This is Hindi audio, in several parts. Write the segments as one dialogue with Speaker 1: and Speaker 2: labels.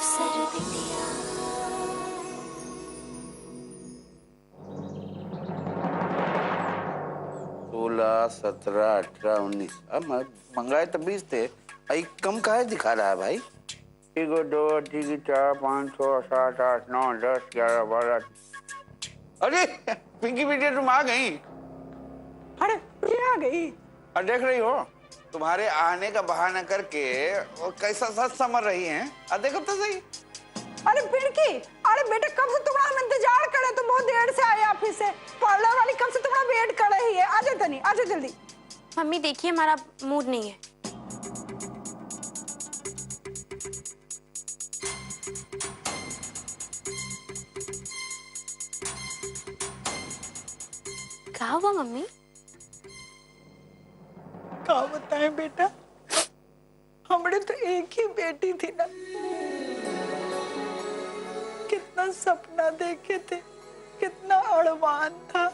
Speaker 1: 16, 17, 18, 19 अब मंगाए तो 20 थे भाई, कम काहे दिखा रहा है भाई? 1 2 3 4 5 6 7 8 9 10 11 12। अरे पिंकी बेटी तुम आ गई?
Speaker 2: अरे ये आ गई?
Speaker 1: और देख रही हो तुम्हारे आने का बहाना करके वो कैसा सच समझ रही हैं? देखो तो सही।
Speaker 2: अरे पिंकी, अरे बेटे कब से तुम्हारा हम इंतजार करे, तुम बहुत देर से आए ऑफिस से। पार्लर वाली कब से तुम्हारा वेट कर रही है। आजा तनी, आजा जल्दी।
Speaker 3: मम्मी देखिए हमारा मूड नहीं है। क्या हुआ मम्मी?
Speaker 2: क्या बताएं बेटा, हमने तो एक ही बेटी थी ना, कितना सपना देखे थे, कितना अरमान था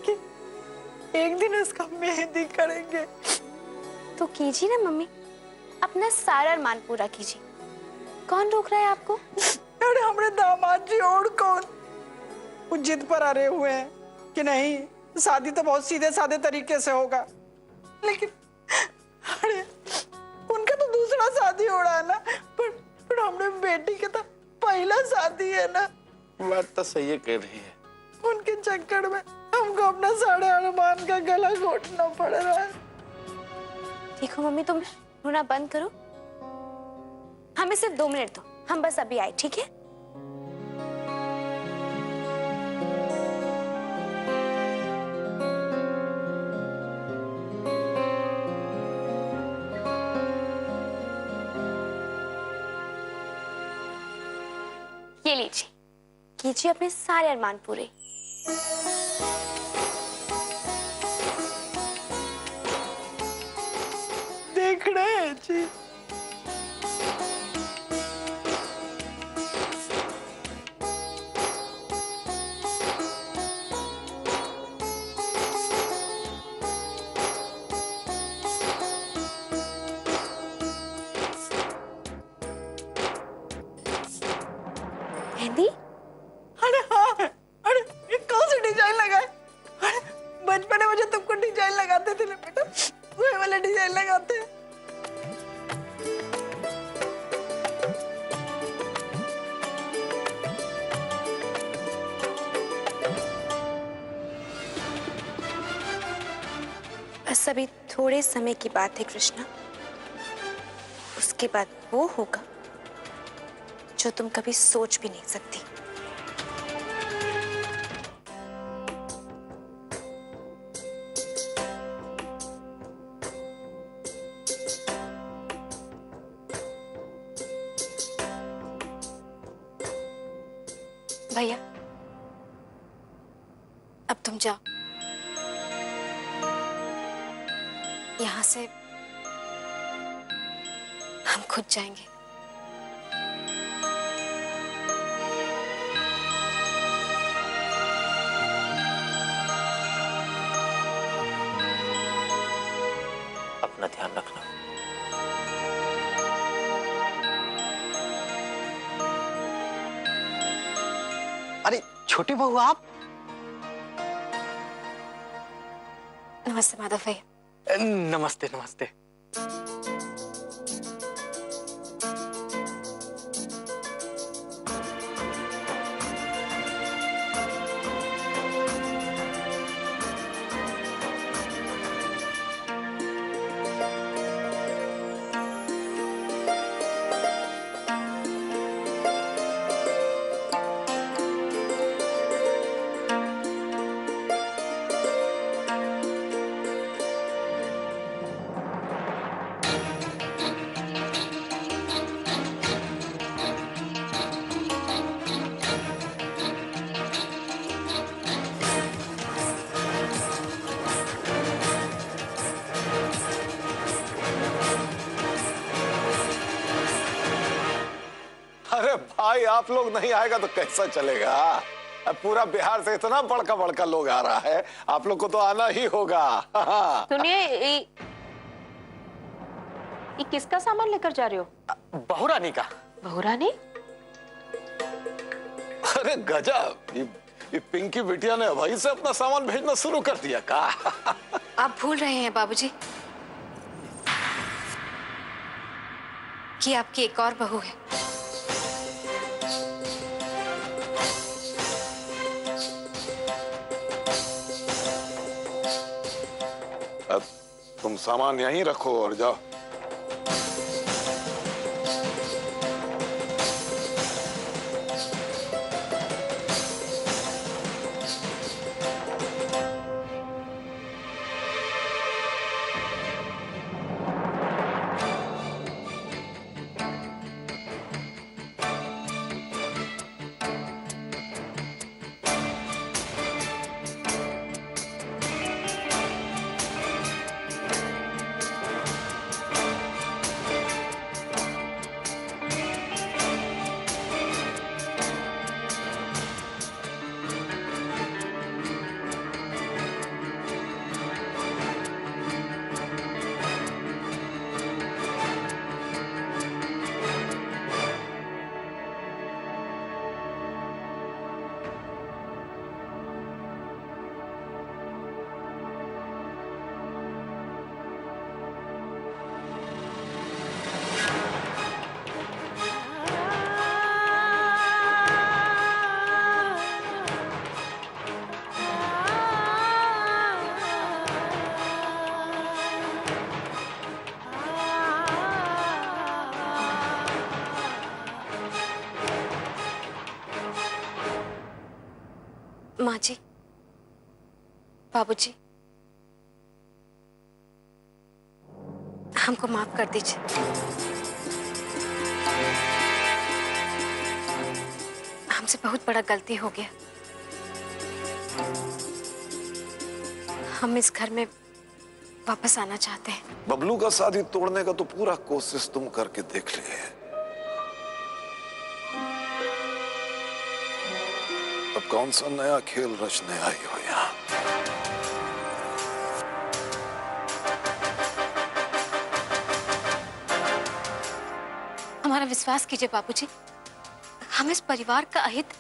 Speaker 2: कि एक दिन उसका मेहंदी करेंगे।
Speaker 3: तो कीजिए ना मम्मी, अपना सारा अरमान पूरा कीजिए। कौन रोक रहा है आपको?
Speaker 2: अरे हमारे दामाद जी और कौन, वो जिद पर अड़े हुए हैं कि नहीं शादी तो बहुत सीधे साधे तरीके से होगा, लेकिन अरे उनका तो दूसरा शादी हो रहा है ना, पर हमने बेटी के तो पहला शादी है ना।
Speaker 1: बात तो सही कह रही है।
Speaker 2: उनके चक्कर में हमको अपना सारे अरमान का गला घोटना पड़ रहा है।
Speaker 3: देखो मम्मी तुम रोना बंद करो, हमें सिर्फ 2 मिनट दो, हम बस अभी आए, ठीक है? ये लीजिए, कीजिए अपने सारे अरमान पूरे।
Speaker 2: देख रहे हैं जी,
Speaker 3: मेहंदी?
Speaker 2: अरे हाँ, अरे ये कौन सी डिजाइन लगाए? अरे बचपन में मुझे तुमको डिजाइन लगाते थे ना बेटा, वही वाला डिजाइन लगाते हैं।
Speaker 3: बस अभी थोड़े समय की बात है कृष्णा, उसके बाद वो होगा जो तुम कभी सोच भी नहीं सकती। भैया अब तुम जाओ, यहां से हम खुद जाएंगे।
Speaker 4: अपना ध्यान रखना। अरे छोटी बहू आप?
Speaker 3: नमस्ते माधव भैया।
Speaker 4: नमस्ते नमस्ते।
Speaker 5: अरे भाई आप लोग नहीं आएगा तो कैसा चलेगा? अब पूरा बिहार से इतना बड़का बड़का लोग आ रहा है, आप लोग को तो आना ही होगा।
Speaker 6: सुनिए, ये किसका सामान लेकर जा रहे हो?
Speaker 4: बहुरानी का।
Speaker 6: बहू रानी,
Speaker 5: अरे गजब, ये पिंकी बिटिया ने भाई से अपना सामान भेजना शुरू कर दिया का?
Speaker 3: आप भूल रहे हैं बाबूजी कि आपकी एक और बहू है।
Speaker 5: अब तुम सामान यहीं रखो और जाओ।
Speaker 3: माँ जी, बाबूजी, हमको माफ कर दीजिए। हमसे बहुत बड़ा गलती हो गया। हम इस घर में वापस आना चाहते हैं।
Speaker 5: बबलू का शादी तोड़ने का तो पूरा कोशिश तुम करके देख लिए। अब कौन सा नया खेल रचने आई हो यहाँ?
Speaker 3: हमारा विश्वास कीजिए बाबूजी, हम इस परिवार का अहित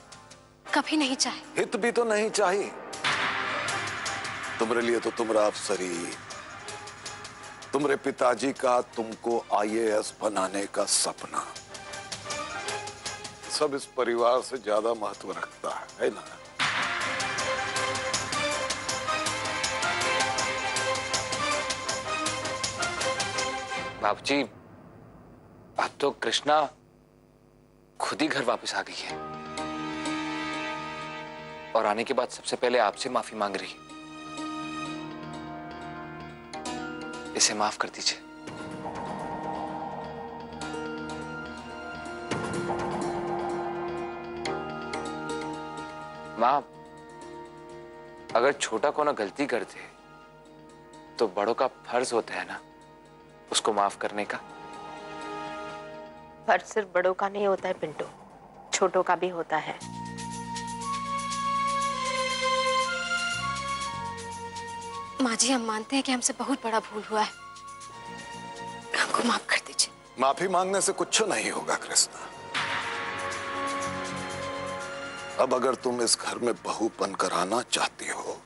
Speaker 3: कभी नहीं चाहे।
Speaker 5: हित भी तो नहीं चाहिए तुम्हारे लिए। तो तुम्हारा अफसरी, तुम्हारे पिताजी का तुमको IAS बनाने का सपना, सब इस परिवार से ज्यादा महत्व रखता है ना?
Speaker 4: बाबूजी, अब तो कृष्णा खुद ही घर वापस आ गई है और आने के बाद सबसे पहले आपसे माफी मांग रही है। इसे माफ कर दीजिए। मां, अगर छोटा को ना गलती कर दे तो बड़ों का फर्ज होता है ना उसको माफ करने का।
Speaker 6: फर्ज सिर्फ बड़ों का नहीं होता है पिंटू, छोटों का भी होता है।
Speaker 3: माँ जी, हम मानते हैं कि हमसे बहुत बड़ा भूल हुआ है, हमको माफ कर दीजिए।
Speaker 5: माफी मांगने से कुछ नहीं होगा कृष्णा। अब अगर तुम इस घर में बहू बनकर आना चाहती हो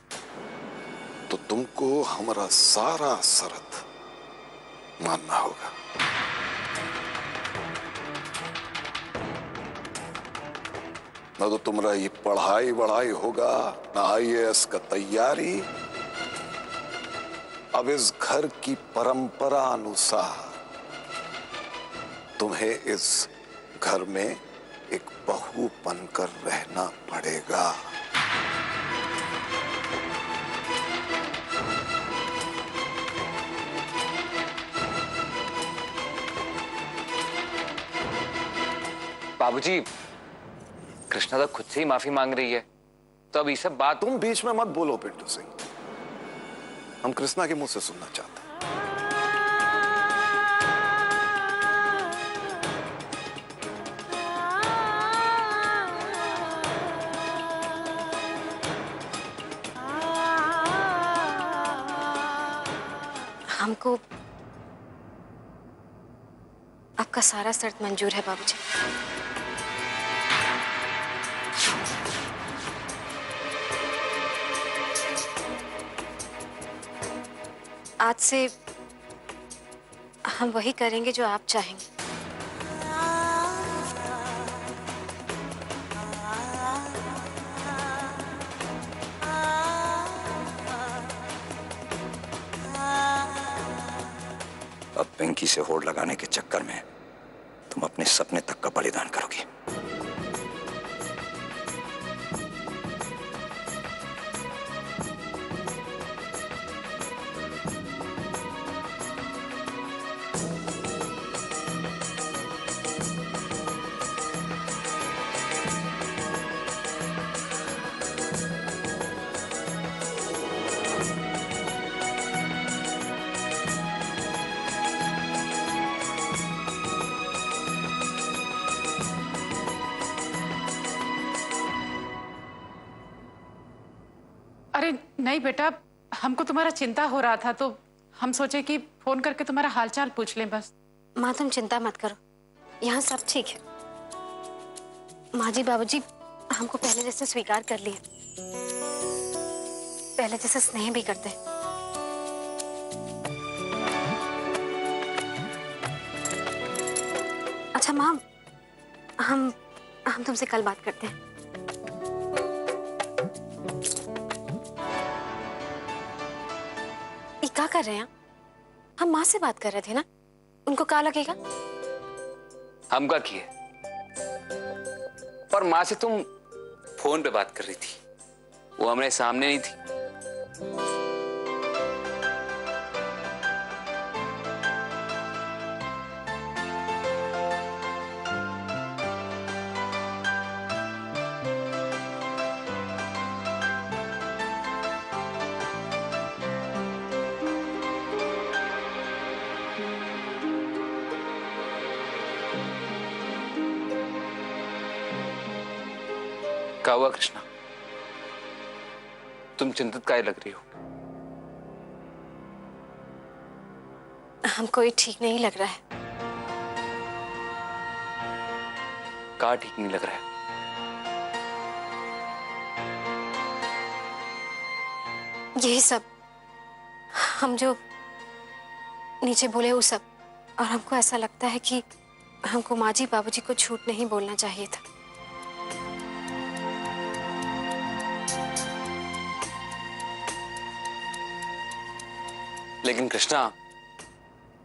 Speaker 5: तो तुमको हमारा सारा शर्त मानना होगा। ना तो तुम्हारा ये पढ़ाई होगा, ना IAS का तैयारी। अब इस घर की परंपरा अनुसार तुम्हें इस घर में एक बहू बनकर रहना पड़ेगा।
Speaker 4: बाबूजी, कृष्णा तो खुद से ही माफी मांग रही है, तो अब ये सब बात।
Speaker 5: तुम बीच में मत बोलो पिंटू सिंह, हम कृष्णा के मुंह से सुनना चाहते हैं।
Speaker 3: हमको अब आपका सारा शर्त मंजूर है बाबूजी। आज से हम वही करेंगे जो आप चाहेंगे।
Speaker 7: अब पिंकी से होड़ लगाने के चक्कर में तुम अपने सपने तक का बलिदान करोगी।
Speaker 8: अरे नहीं बेटा, हमको तुम्हारा चिंता हो रहा था तो हम सोचे कि फोन करके तुम्हारा हालचाल पूछ लें बस।
Speaker 3: माँ तुम चिंता मत करो, यहाँ सब ठीक है। माँ जी बाबूजी हमको पहले जैसे स्वीकार कर लिए, पहले जैसे स्नेह भी करते हैं। अच्छा माँ, हम तुमसे कल बात करते हैं। ये क्या कर रहे हैं? हम माँ से बात कर रहे थे ना, उनको क्या लगेगा?
Speaker 4: हम क्या किए? और माँ से तुम फोन पे बात कर रही थी, वो हमारे सामने नहीं थी। क्या हुआ कृष्णा? तुम चिंतित काहे लग रही हो?
Speaker 3: हमको ये ठीक नहीं लग रहा है।
Speaker 4: क्या ठीक नहीं लग रहा है?
Speaker 3: यही सब, हम जो नीचे बोले वो सब, और हमको ऐसा लगता है कि हमको माँ जी बाबूजी को झूठ नहीं बोलना चाहिए था।
Speaker 4: लेकिन कृष्णा,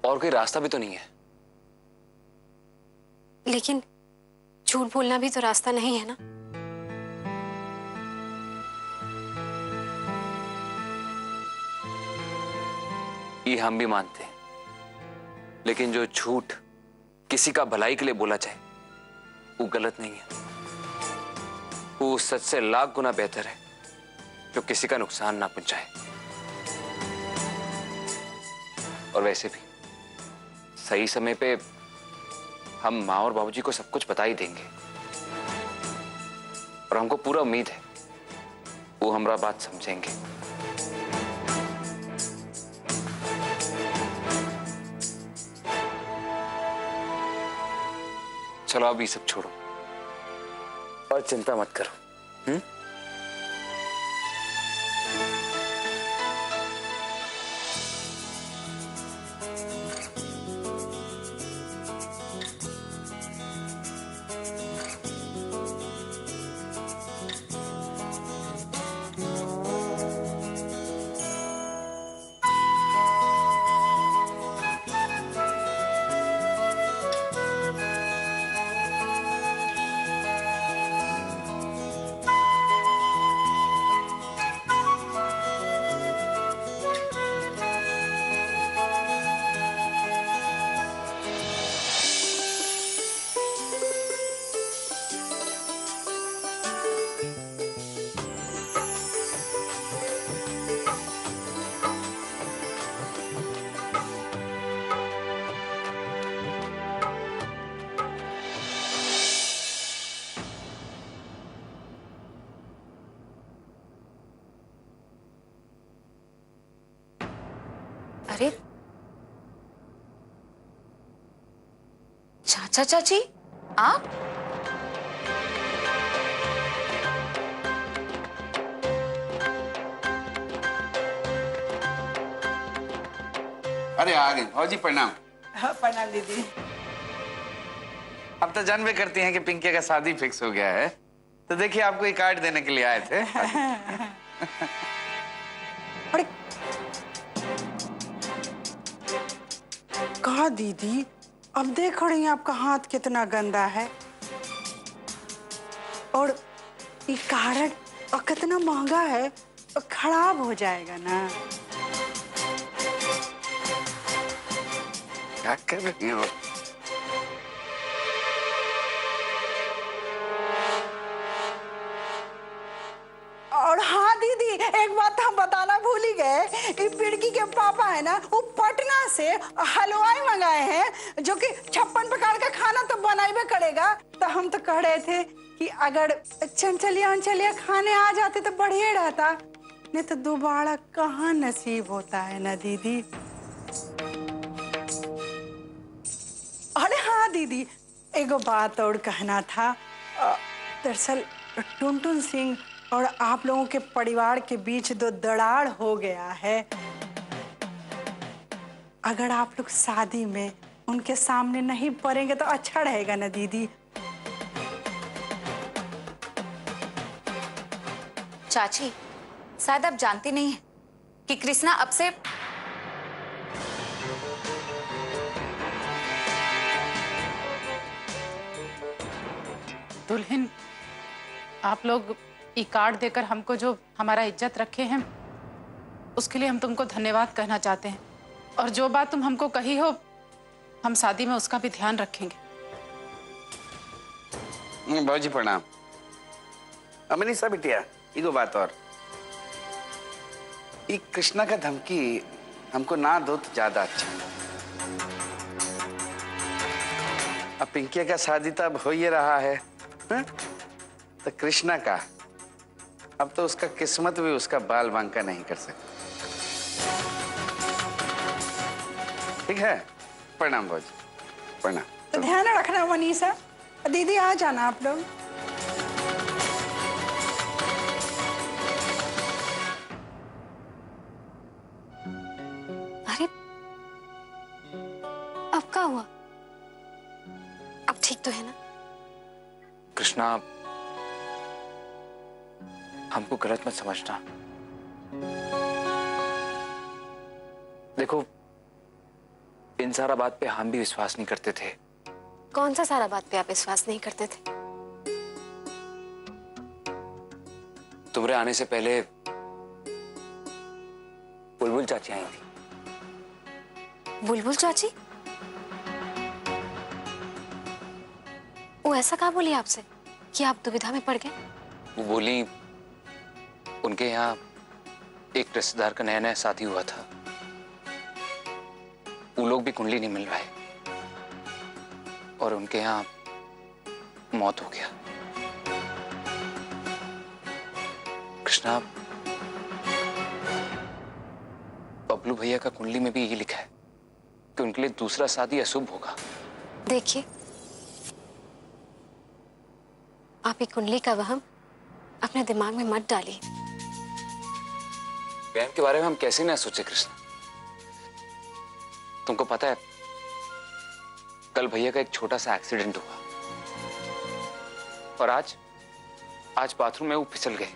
Speaker 4: और कोई रास्ता भी तो नहीं है।
Speaker 3: लेकिन झूठ बोलना भी तो रास्ता नहीं है ना।
Speaker 4: ये हम भी मानते हैं, लेकिन जो झूठ किसी का भलाई के लिए बोला जाए वो गलत नहीं है। वो सच से लाख गुना बेहतर है जो किसी का नुकसान ना पहुंचाए। और वैसे भी सही समय पे हम माँ और बाबूजी को सब कुछ बता ही देंगे, और हमको पूरा उम्मीद है वो हमारा बात समझेंगे। चलो अब ये सब छोड़ो और चिंता मत करो।
Speaker 3: अरे
Speaker 9: अच्छा चाची, आप?
Speaker 1: अरे आ गए भौजी, प्रणाम।
Speaker 2: प्रणाम दीदी।
Speaker 1: अब तो जान भी करती हैं कि पिंकी का शादी फिक्स हो गया है, तो देखिए आपको ये कार्ड देने के लिए आए थे।
Speaker 2: अरे कहा दीदी, अब देख रही हैं आपका हाथ कितना गंदा है, और ये कार्ड और कितना महंगा है, और खराब हो जाएगा ना।
Speaker 1: क्या कर रही हो?
Speaker 2: और हाँ दीदी, एक बात हम बताना भूल ही गए, इस पिड़की के पापा है ना, वो पटना से हलवाई मंगाए हैं, जो कि 56 प्रकार का खाना तो बनाइबे करेगा। तो हम तो कह रहे थे कि अगर चंचलिया खाने आ जाते तो बढ़िया रहता, नहीं तो दोबारा कहाँ नसीब होता है ना दीदी। अरे हाँ दीदी, एगो बात और कहना था। दरअसल टुनटुन सिंह और आप लोगों के परिवार के बीच दो दरार हो गया है। अगर आप लोग शादी में उनके सामने नहीं पड़ेंगे तो अच्छा रहेगा ना दीदी।
Speaker 9: चाची, शायद आप जानती नहीं है कि कृष्णा अब से
Speaker 8: दुल्हन, आप लोग ये कार्ड देकर हमको जो हमारा इज्जत रखे हैं, उसके लिए हम तुमको धन्यवाद कहना चाहते हैं। और जो बात तुम हमको कही हो, हम शादी में उसका भी ध्यान रखेंगे।
Speaker 1: भौजी प्रणाम। अमनीसा बिटिया, एगो बात और, ये कृष्णा का धमकी हमको ना दो तो ज्यादा अच्छा। अब पिंकी का शादी तो अब हो ही रहा है, तो कृष्णा का अब तो उसका किस्मत भी उसका बाल बांका नहीं कर सकता। ठीक है, प्रणाम भौजी, प्रणाम।
Speaker 2: तो ध्यान रखना मनीषा, दीदी आ जाना आप लोग।
Speaker 3: अरे अब क्या हुआ? अब ठीक तो है ना?
Speaker 4: कृष्णा, हमको गलत मत समझना। देखो, इन सारा बात पे हम भी विश्वास नहीं करते थे।
Speaker 3: कौन सा सारा बात पे आप विश्वास नहीं करते थे?
Speaker 4: तुम्हारे आने से पहले बुलबुल चाची आई थी।
Speaker 3: बुलबुल चाची? वो ऐसा कहा बोली आपसे कि आप दुविधा में पड़ गए?
Speaker 4: वो बोली उनके यहाँ एक रिश्तेदार का नया नया शादी हुआ था, वो लोग भी कुंडली नहीं मिल रहा है, और उनके यहाँ मौत हो गया। कृष्णा, बबलू भैया का कुंडली में भी ये लिखा है कि उनके लिए दूसरा शादी अशुभ होगा।
Speaker 3: देखिए, आप एक कुंडली का वहम अपने दिमाग में मत डालिए।
Speaker 4: वहम के बारे में हम कैसे ना सोचे कृष्णा। तुमको पता है, कल भैया का एक छोटा सा एक्सीडेंट हुआ, और आज बाथरूम में वो फिसल गए,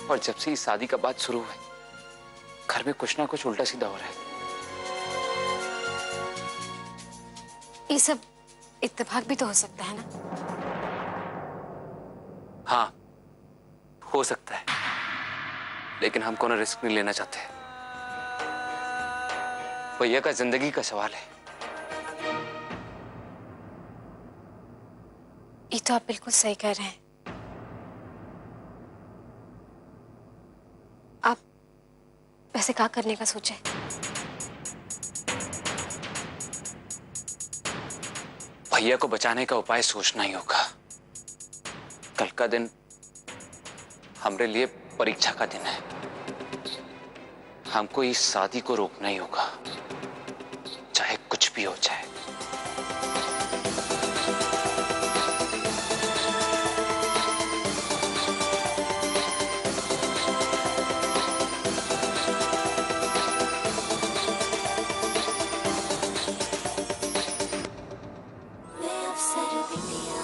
Speaker 4: और जब से इस शादी का बात शुरू हुई, घर में कुछ ना कुछ उल्टा सीधा हो रहा है।
Speaker 3: ये सब इत्तेफाक भी तो हो सकता है ना?
Speaker 4: हाँ, हो सकता है, लेकिन हम कोनो रिस्क नहीं लेना चाहते। भैया का जिंदगी का सवाल है।
Speaker 3: ये तो आप बिल्कुल सही कह रहे हैं। आप वैसे क्या करने का सोचे?
Speaker 4: भैया को बचाने का उपाय सोचना ही होगा। कल का दिन हमारे लिए परीक्षा का दिन है। हमको इस शादी को रोकना ही होगा, चाहे कुछ भी हो जाए।
Speaker 10: सर्वविद्या